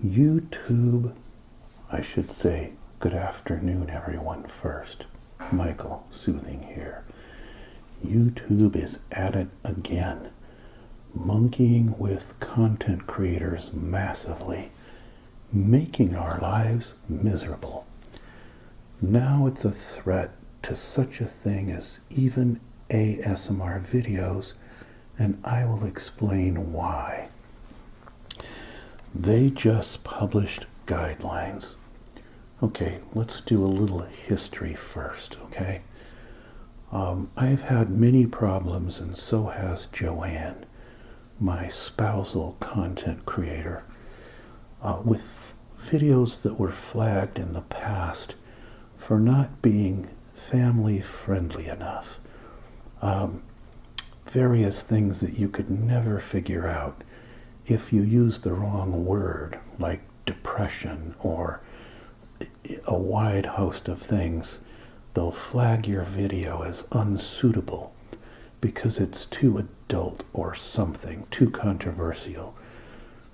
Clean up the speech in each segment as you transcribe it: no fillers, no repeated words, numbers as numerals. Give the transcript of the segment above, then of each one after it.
YouTube, I should say, good afternoon, everyone, first. Michael, Soothing here. YouTube is at it again, monkeying with content creators massively, making our lives miserable. Now it's a threat to such a thing as even ASMR videos, and I will explain why. They just published guidelines. Okay, let's do a little history first, okay? I've had many problems, and so has Joanne, my spousal content creator, with videos that were flagged in the past for not being family friendly enough. Various things that you could never figure out if you use the wrong word, like depression or a wide host of things. They'll flag your video as unsuitable because it's too adult or something, too controversial,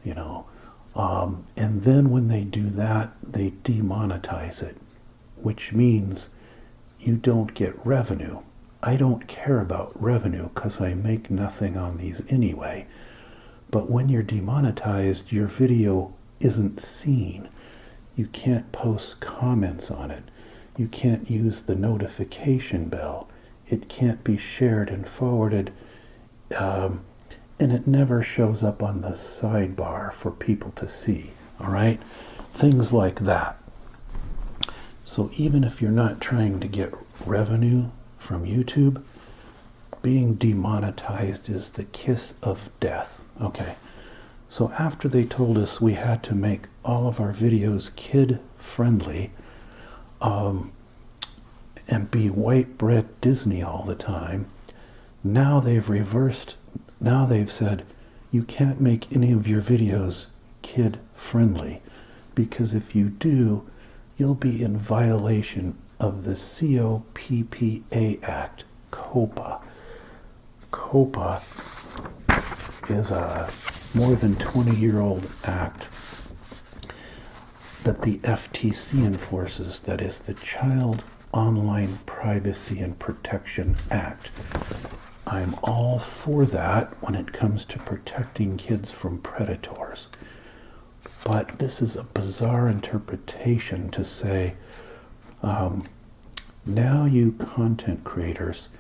you know. And then when they do that, they demonetize it, which means you don't get revenue. I don't care about revenue because I make nothing on these anyway. But when you're demonetized, your video isn't seen. You can't post comments on it. You can't use the notification bell. It can't be shared and forwarded. And it never shows up on the sidebar for people to see. All right? Things like that. So even if you're not trying to get revenue from YouTube, being demonetized is the kiss of death. Okay, so after they told us we had to make all of our videos kid friendly, and be white bread Disney all the time, now they've reversed. Now they've said you can't make any of your videos kid friendly, because if you do, you'll be in violation of the COPPA Act, Coppa. Coppa is a more than 20-year-old act that the FTC enforces, that is the Child Online Privacy and Protection Act. I'm all for that when it comes to protecting kids from predators. But this is a bizarre interpretation to say, now you content creators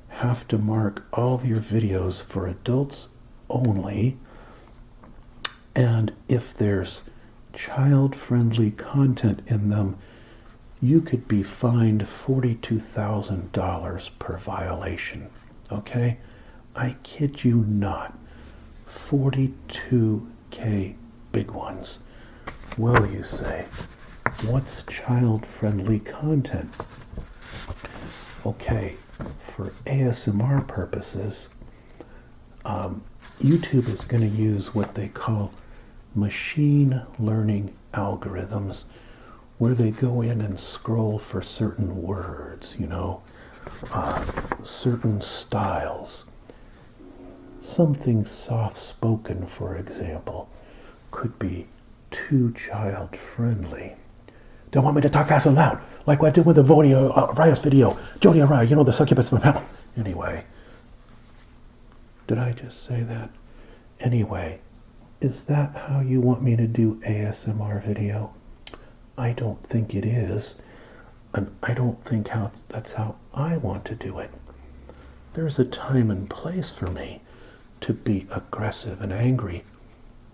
have to mark all of your videos for adults only, and if there's child-friendly content in them, you could be fined $42,000 per violation. Okay? I kid you not. 42K big ones. Well, you say, what's child-friendly content? Okay, for ASMR purposes, YouTube is going to use what they call machine learning algorithms, where they go in and scroll for certain words, you know, certain styles. Something soft-spoken, for example, could be too child-friendly. Don't want me to talk fast and loud, like what I did with the Riot's video. Jody Araya, you know, the succubus from hell. Anyway, did I just say that? Anyway, is that how you want me to do ASMR video? I don't think it is, and I don't think that's how I want to do it. There's a time and place for me to be aggressive and angry,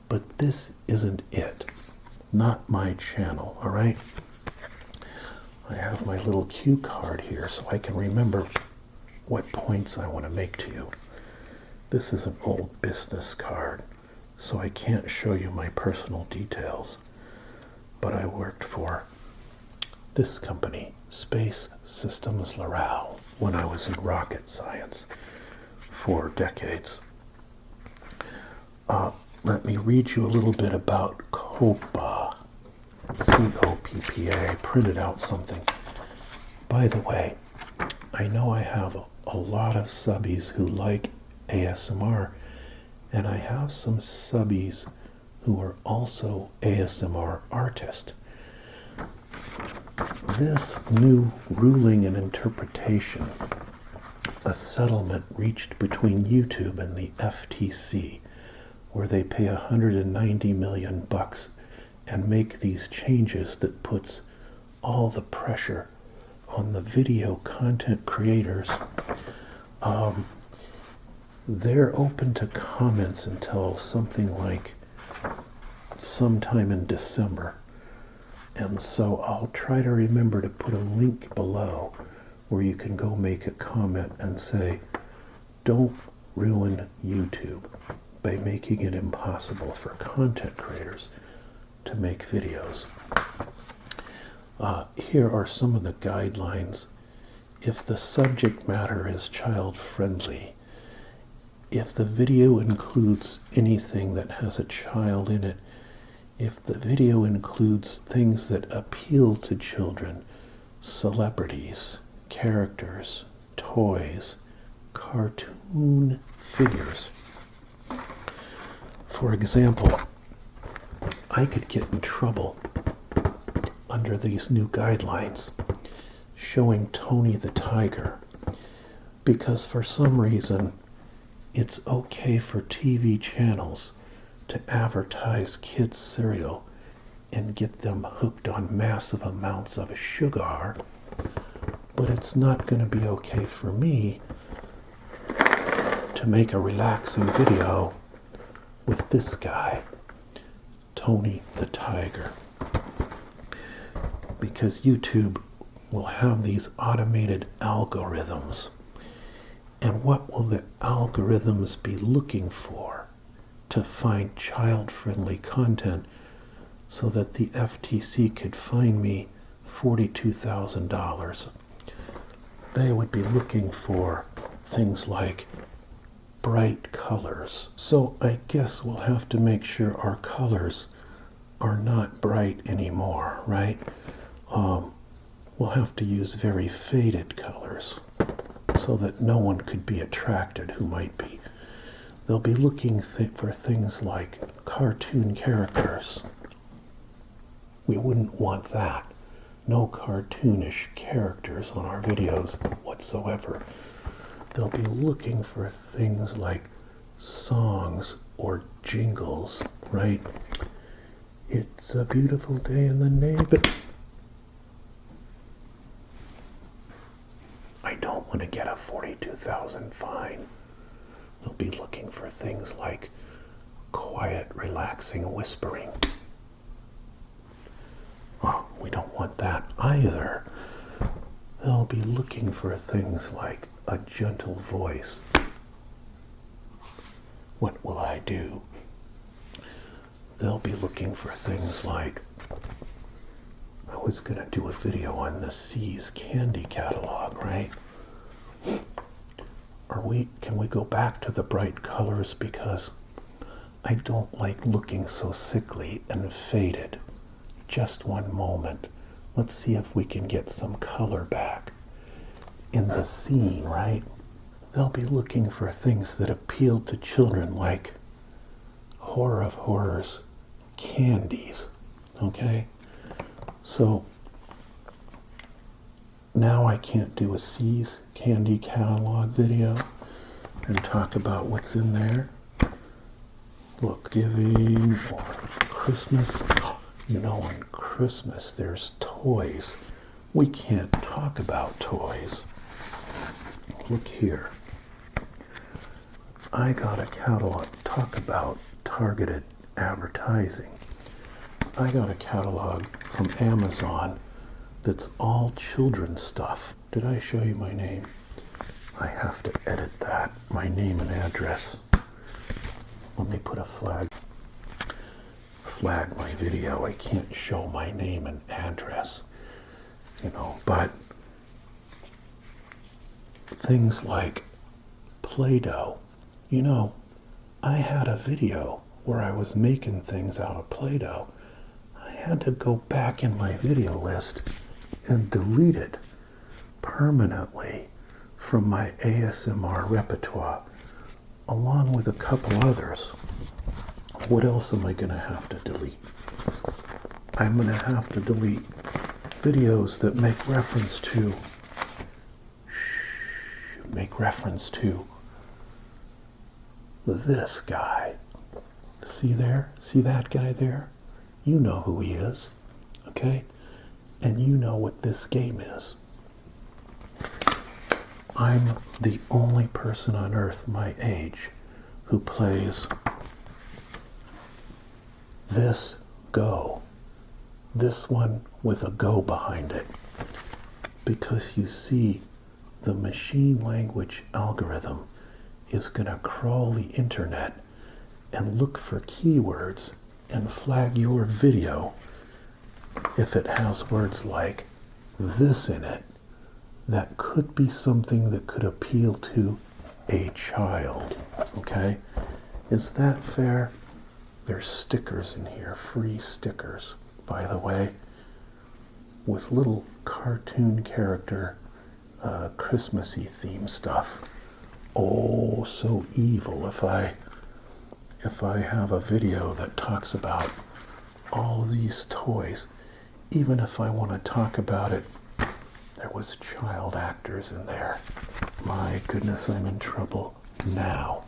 but this isn't it. Not my channel, all right? I have my little cue card here so I can remember what points I want to make to you. This is an old business card, so I can't show you my personal details. But I worked for this company, Space Systems Loral, when I was in rocket science for decades. Let me read you a little bit about Coppa. C-O-P-P-A. I printed out something. By the way, I know I have a lot of subbies who like ASMR, and I have some subbies who are also ASMR artists. This new ruling and interpretation, a settlement reached between YouTube and the FTC, where they pay $190 million and make these changes that puts all the pressure on the video content creators. They're open to comments until something like sometime in December. And so I'll try to remember to put a link below where you can go make a comment and say, don't ruin YouTube by making it impossible for content creators to make videos. Here are some of the guidelines. If the subject matter is child-friendly, if the video includes anything that has a child in it, if the video includes things that appeal to children, celebrities, characters, toys, cartoon figures. For example, I could get in trouble under these new guidelines showing Tony the Tiger, because for some reason it's okay for TV channels to advertise kids' cereal and get them hooked on massive amounts of sugar, but it's not going to be okay for me to make a relaxing video with this guy, Tony the Tiger, because YouTube will have these automated algorithms. And what will the algorithms be looking for to find child-friendly content so that the FTC could fine me $42,000? They would be looking for things like bright colors. So I guess we'll have to make sure our colors are not bright anymore, right? We'll have to use very faded colors so that no one could be attracted who might be. They'll be looking for things like cartoon characters. We wouldn't want that. No cartoonish characters on our videos whatsoever. They'll be looking for things like songs or jingles, right? It's a beautiful day in the neighborhood. I don't want to get a $42,000 fine. They'll be looking for things like quiet, relaxing whispering. Oh, we don't want that either. They'll be looking for things like a gentle voice. What will I do? They'll be looking for things like, I was going to do a video on the C's candy catalog, right? Can we go back to the bright colors, because I don't like looking so sickly and faded. Just one moment. Let's see if we can get some color back in the scene, right? They'll be looking for things that appeal to children, like horror of horrors, candies, okay? So now I can't do a C's candy catalog video and talk about what's in there. Look, giving or Christmas. You know, on Christmas there's toys. We can't talk about toys. Look here. I got a catalog. Talk about targeted advertising. I got a catalog from Amazon that's all children's stuff. Did I show you my name? I have to edit that. My name and address. Let me put a flag my video. I can't show my name and address, you know, but things like Play-Doh. You know, I had a video where I was making things out of Play-Doh. I had to go back in my video list and delete it permanently from my ASMR repertoire, along with a couple others. What else am I going to have to delete? I'm going to have to delete videos that make reference to this guy. See there? See that guy there? You know who he is, okay? And you know what this game is. I'm the only person on earth my age who plays this Go. This one with a Go behind it. Because you see, the machine language algorithm is going to crawl the internet and look for keywords and flag your video if it has words like this in it. That could be something that could appeal to a child, okay? Is that fair? There's stickers in here, free stickers, by the way, with little cartoon character, Christmassy theme stuff. Oh, so evil if I have a video that talks about all these toys, even if I want to talk about it, there was child actors in there. My goodness, I'm in trouble now.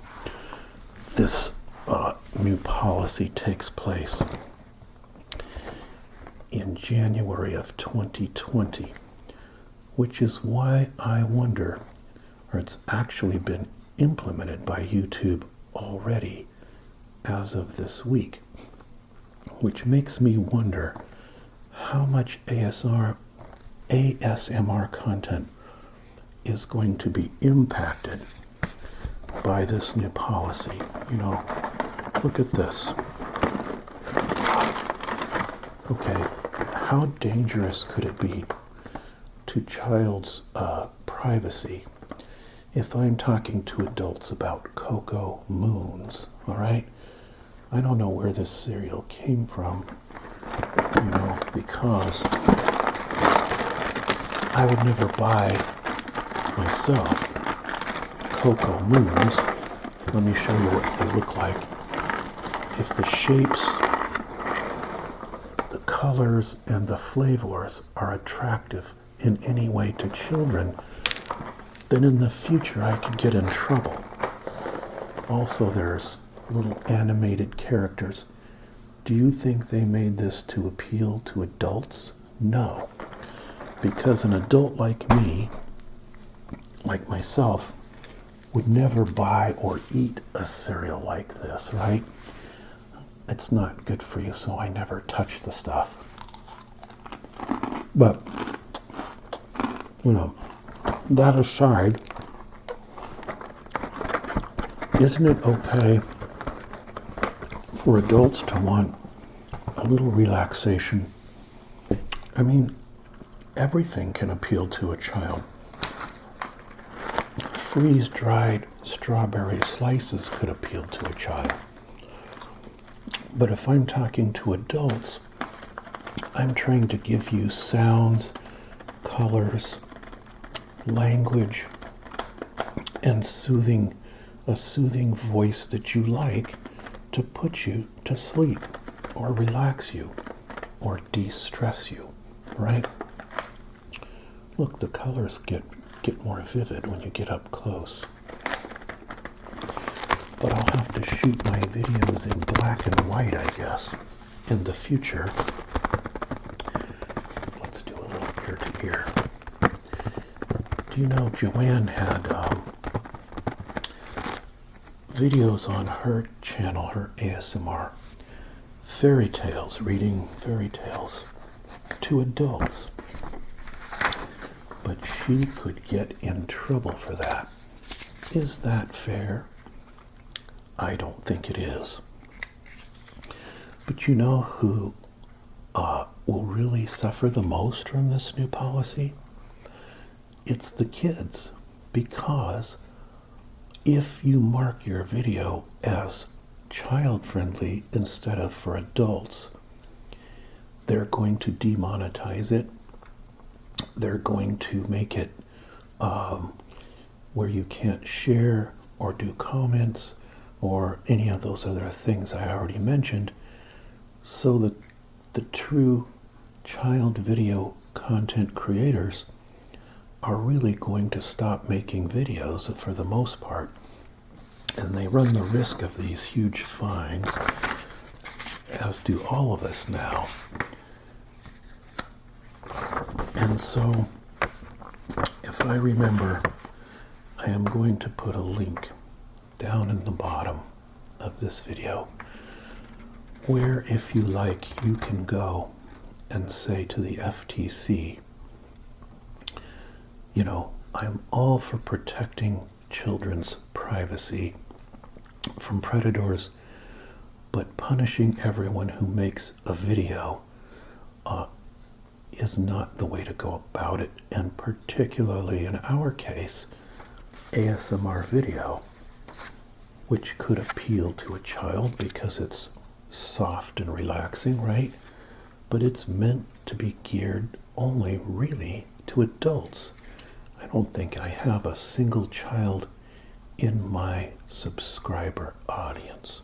This new policy takes place in January of 2020, which is why I wonder, or it's actually been implemented by YouTube already as of this week, which makes me wonder how much ASMR content is going to be impacted by this new policy. You know, look at this. Okay, how dangerous could it be to child's privacy if I'm talking to adults about cocoa moons, all right? I don't know where this cereal came from, you know, because I would never buy myself cocoa moons. Let me show you what they look like. If the shapes, the colors, and the flavors are attractive in any way to children, then in the future I could get in trouble. Also, there's little animated characters. Do you think they made this to appeal to adults? No. Because an adult like me, like myself, would never buy or eat a cereal like this, right? It's not good for you, so I never touch the stuff. But, you know, that aside, isn't it okay for adults to want a little relaxation? I mean, everything can appeal to a child. Freeze-dried strawberry slices could appeal to a child. But if I'm talking to adults, I'm trying to give you sounds, colors, language, and a soothing voice that you like to put you to sleep or relax you or de-stress you, right? Look, the colors get more vivid when you get up close. But I'll have to shoot my videos in black and white, I guess, in the future. Let's do a little ear-to-ear. Do you know Joanne had videos on her channel, her ASMR, fairy tales, reading fairy tales to adults. But she could get in trouble for that. Is that fair? I don't think it is. But you know who will really suffer the most from this new policy? It's the kids. Because if you mark your video as child-friendly instead of for adults, they're going to demonetize it. They're going to make it where you can't share or do comments or any of those other things I already mentioned, so that the true child video content creators are really going to stop making videos for the most part, and they run the risk of these huge fines, as do all of us now. And so, if I remember, I am going to put a link down in the bottom of this video where, if you like, you can go and say to the FTC, you know, I'm all for protecting children's privacy from predators, but punishing everyone who makes a video is not the way to go about it, and particularly in our case, ASMR video, which could appeal to a child because it's soft and relaxing, right? But it's meant to be geared only really to adults. I don't think I have a single child in my subscriber audience.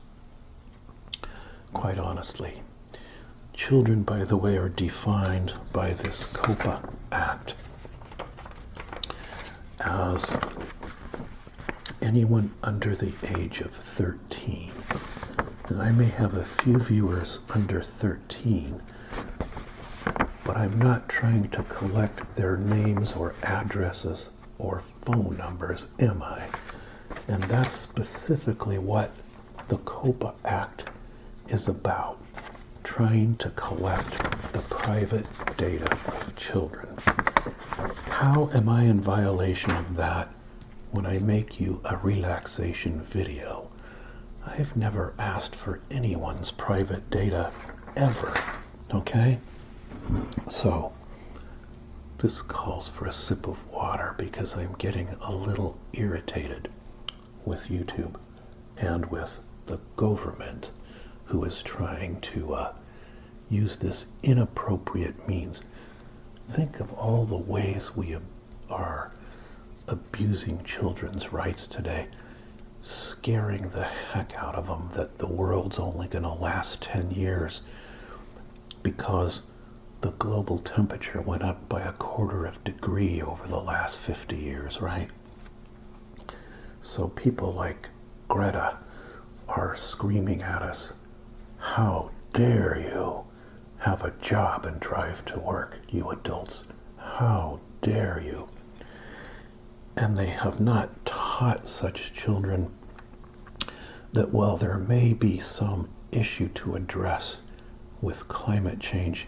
Quite honestly. Children, by the way, are defined by this Coppa Act as anyone under the age of 13. And I may have a few viewers under 13, but I'm not trying to collect their names or addresses or phone numbers, am I? And that's specifically what the Coppa Act is about, trying to collect the private data of children. How am I in violation of that when I make you a relaxation video? I've never asked for anyone's private data ever, okay? So, this calls for a sip of water because I'm getting a little irritated with YouTube and with the government, who is trying to use this inappropriate means. Think of all the ways we are abusing children's rights today, scaring the heck out of them that the world's only going to last 10 years because the global temperature went up by 1/4 degree over the last 50 years, right? So people like Greta are screaming at us, how dare you have a job and drive to work, you adults? How dare you? And they have not taught such children that while there may be some issue to address with climate change,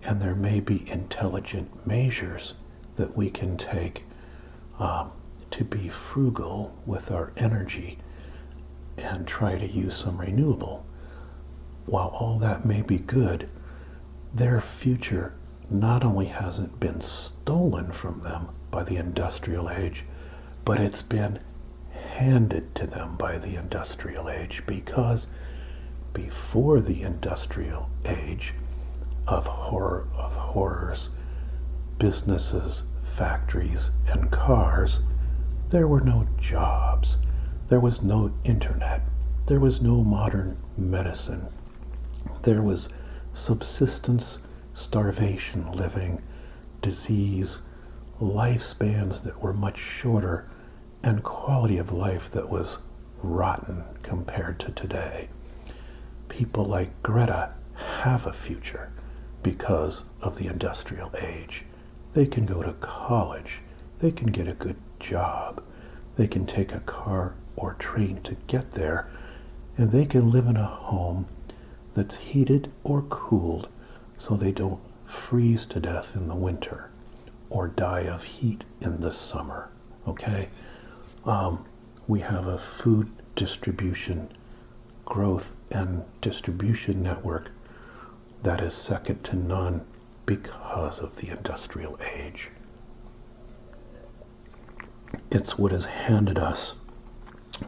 and there may be intelligent measures that we can take to be frugal with our energy and try to use some renewable, while all that may be good, their future not only hasn't been stolen from them by the industrial age, but it's been handed to them by the industrial age, because before the industrial age of horrors, businesses, factories, and cars, there were no jobs. There was no internet. There was no modern medicine. There was subsistence, starvation living, disease, lifespans that were much shorter, and quality of life that was rotten compared to today. People like Greta have a future because of the industrial age. They can go to college. They can get a good job. They can take a car or train to get there, and they can live in a home that's heated or cooled so they don't freeze to death in the winter or die of heat in the summer, okay? We have a food distribution, growth, and distribution network that is second to none because of the industrial age. It's what has handed us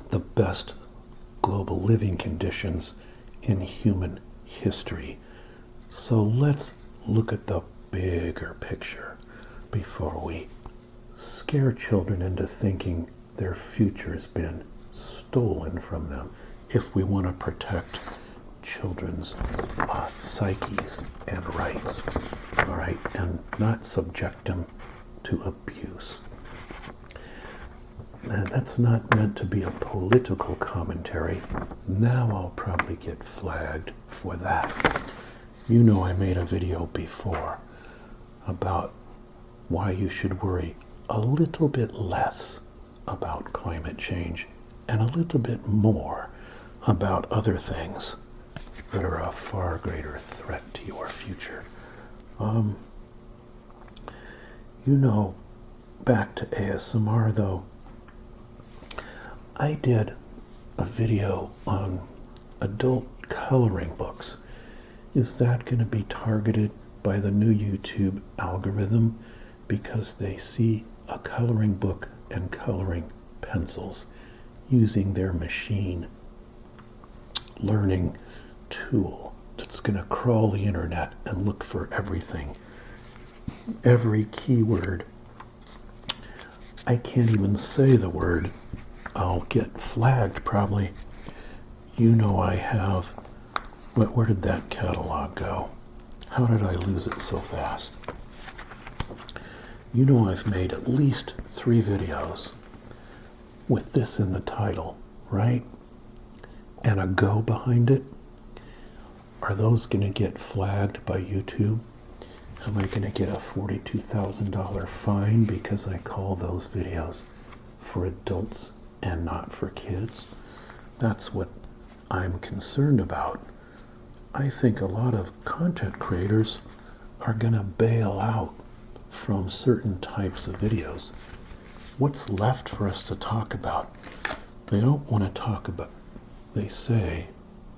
the best global living conditions in human history. So let's look at the bigger picture before we scare children into thinking their future's been stolen from them. if we want to protect children's psyches and rights, all right, and not subject them to abuse. And that's not meant to be a political commentary. Now I'll probably get flagged for that. You know, I made a video before about why you should worry a little bit less about climate change and a little bit more about other things that are a far greater threat to your future. You know, back to ASMR though, I did a video on adult coloring books. Is that going to be targeted by the new YouTube algorithm because they see a coloring book and coloring pencils using their machine learning tool that's going to crawl the internet and look for everything, every keyword? I can't even say the word. I'll get flagged probably. You know I have. Where did that catalog go? How did I lose it so fast? You know I've made at least 3 videos with this in the title, right? And a go behind it. Are those going to get flagged by YouTube? Am I going to get a $42,000 fine because I call those videos for adults and not for kids? That's what I'm concerned about. I think a lot of content creators are going to bail out from certain types of videos. What's left for us to talk about? They don't want to talk about, they say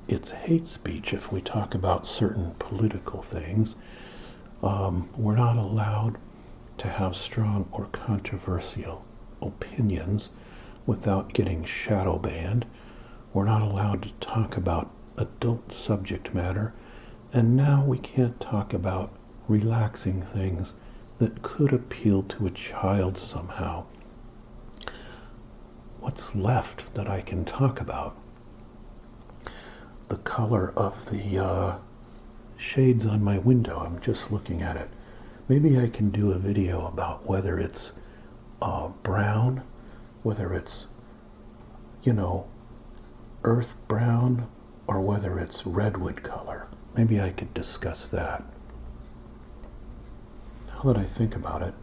it's hate speech if we talk about certain political things. We're not allowed to have strong or controversial opinions without getting shadow banned. We're not allowed to talk about adult subject matter, and now we can't talk about relaxing things that could appeal to a child somehow. What's left that I can talk about? The color of the shades on my window. I'm just looking at it. Maybe I can do a video about whether it's brown, whether it's, earth brown, or whether it's redwood color. Maybe I could discuss that. Now that I think about it,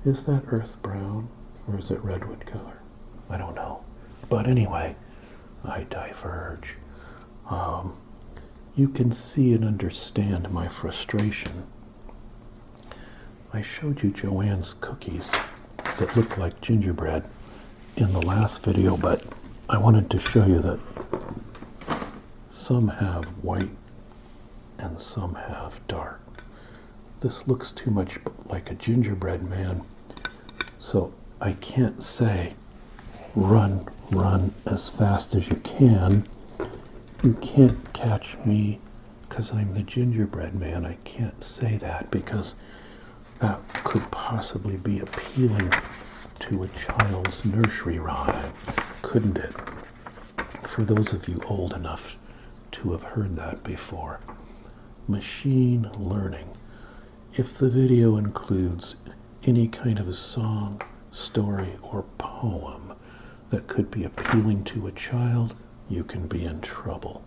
is that earth brown or is it redwood color? I don't know. But anyway, I diverge. You can see and understand my frustration. I showed you Joanne's cookies that look like gingerbread in the last video, but I wanted to show you that some have white and some have dark. This looks too much like a gingerbread man, so I can't say run as fast as you can. You can't catch me because I'm the gingerbread man. I can't say that because that could possibly be appealing to a child's nursery rhyme, couldn't it? For those of you old enough to have heard that before. Machine learning. If the video includes any kind of a song, story, or poem that could be appealing to a child, you can be in trouble.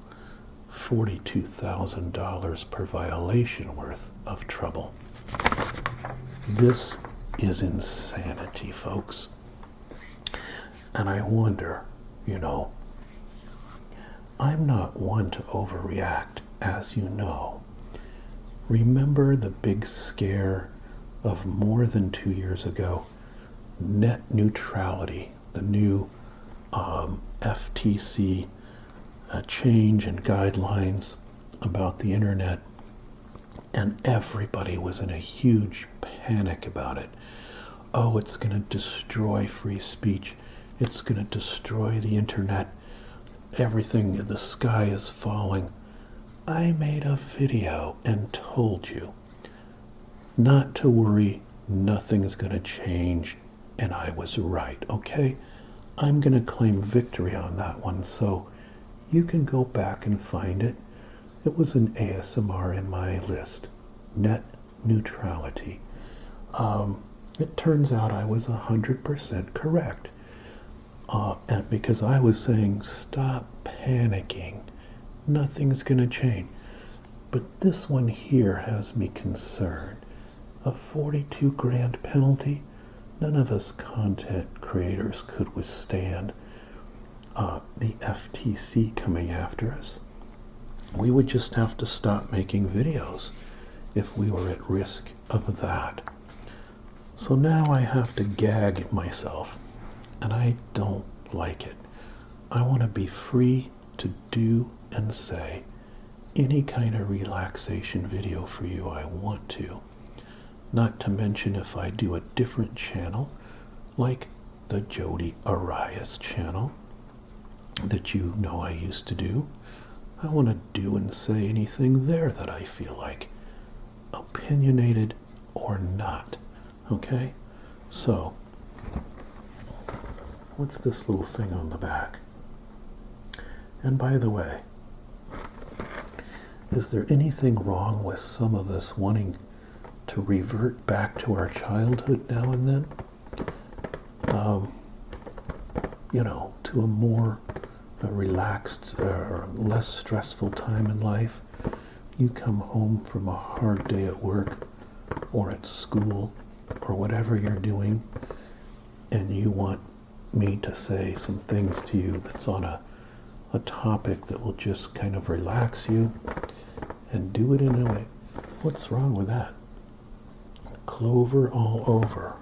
$42,000 per violation worth of trouble. This is insanity, folks. And I wonder, I'm not one to overreact, as you know. Remember the big scare of more than 2 years ago? Net neutrality, the new FTC change in guidelines about the internet, and everybody was in a huge panic about it. Oh, it's going to destroy free speech. It's going to destroy the internet. Everything, the sky is falling. I made a video and told you not to worry, nothing's going to change, and I was right, okay? I'm going to claim victory on that one, so You can go back and find it. It was an ASMR in my list. Net neutrality. It turns out I was 100% correct. And because I was saying, stop panicking. Nothing's going to change. But this one here has me concerned. A 42 grand penalty? None of us content creators could withstand the FTC coming after us. We would just have to stop making videos if we were at risk of that. So now I have to gag myself, and I don't like it. I want to be free to do and say any kind of relaxation video for you I want to. Not to mention if I do a different channel, like the Jody Arias channel that you know I used to do, I want to do and say anything there that I feel like, opinionated or not. Okay? So, what's this little thing on the back? And by the way, is there anything wrong with some of us wanting to revert back to our childhood now and then? To a more relaxed or less stressful time in life. You come home from a hard day at work or at school or whatever you're doing, and you want me to say some things to you that's on a topic that will just kind of relax you, and do it in a way. What's wrong with that? Clover all over.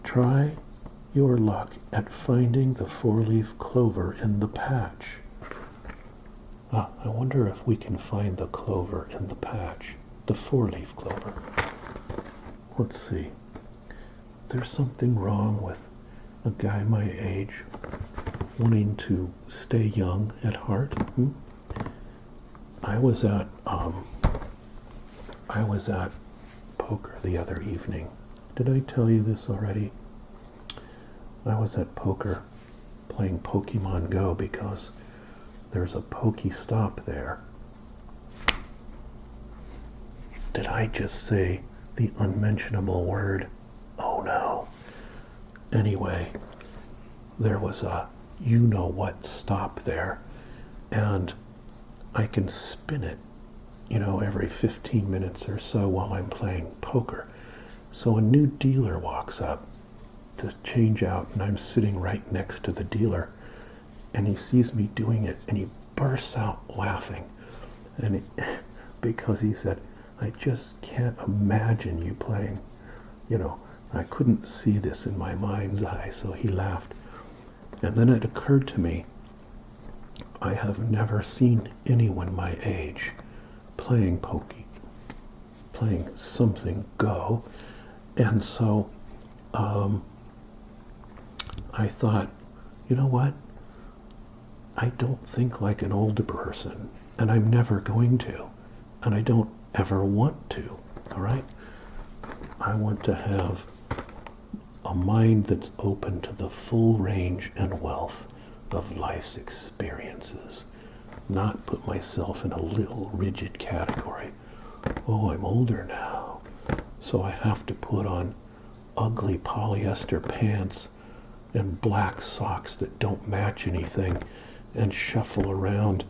Try your luck at finding the 4-leaf clover in the patch. I wonder if we can find the clover in the patch, the 4-leaf clover. Let's see. There's something wrong with a guy my age wanting to stay young at heart. I was at poker the other evening. Did I tell you this already? I was at poker playing Pokemon Go because there's a Pokestop there. Did I just say the unmentionable word? Oh no. Anyway, there was a you-know-what stop there, and I can spin it, every 15 minutes or so while I'm playing poker. So a new dealer walks up to change out, and I'm sitting right next to the dealer, and he sees me doing it, and he bursts out laughing, and because he said, I just can't imagine you playing, I couldn't see this in my mind's eye, so he laughed. And then it occurred to me, I have never seen anyone my age playing something Go, and so I thought, you know what? I don't think like an older person, and I'm never going to, and I don't ever want to, all right? I want to have a mind that's open to the full range and wealth of life's experiences, not put myself in a little rigid category. Oh, I'm older now, so I have to put on ugly polyester pants and black socks that don't match anything and shuffle around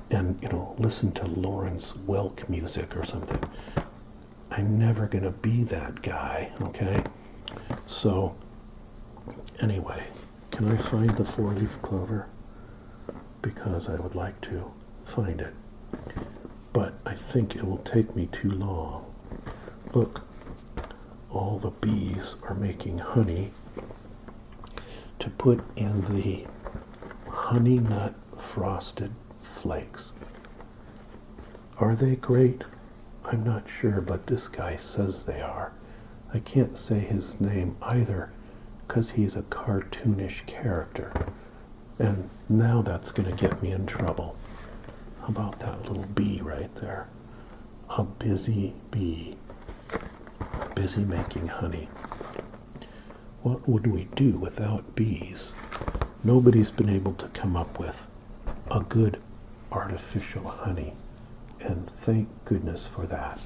and, listen to Lawrence Welk music or something. I'm never going to be that guy, okay? So, anyway, can I find the 4-leaf clover? Because I would like to find it. But I think it will take me too long. Look, all the bees are making honey to put in the honey nut frosted flakes. Are they great? I'm not sure, but this guy says they are. I can't say his name either because he's a cartoonish character. And now that's going to get me in trouble. How about that little bee right there? A busy bee. Busy making honey. What would we do without bees? Nobody's been able to come up with a good artificial honey. And thank goodness for that.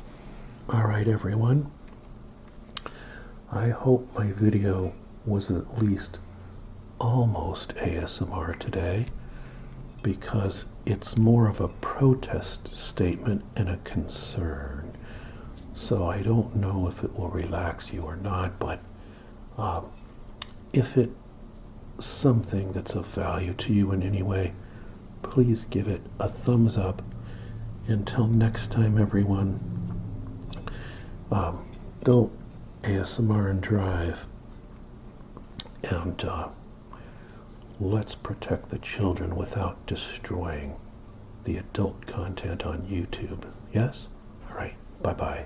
All right, everyone. I hope my video was at least almost ASMR today, because it's more of a protest statement and a concern. So I don't know if it will relax you or not, but if it's something that's of value to you in any way, please give it a thumbs up. Until next time, everyone, don't ASMR and drive. And let's protect the children without destroying the adult content on YouTube. Yes? All right. Bye-bye.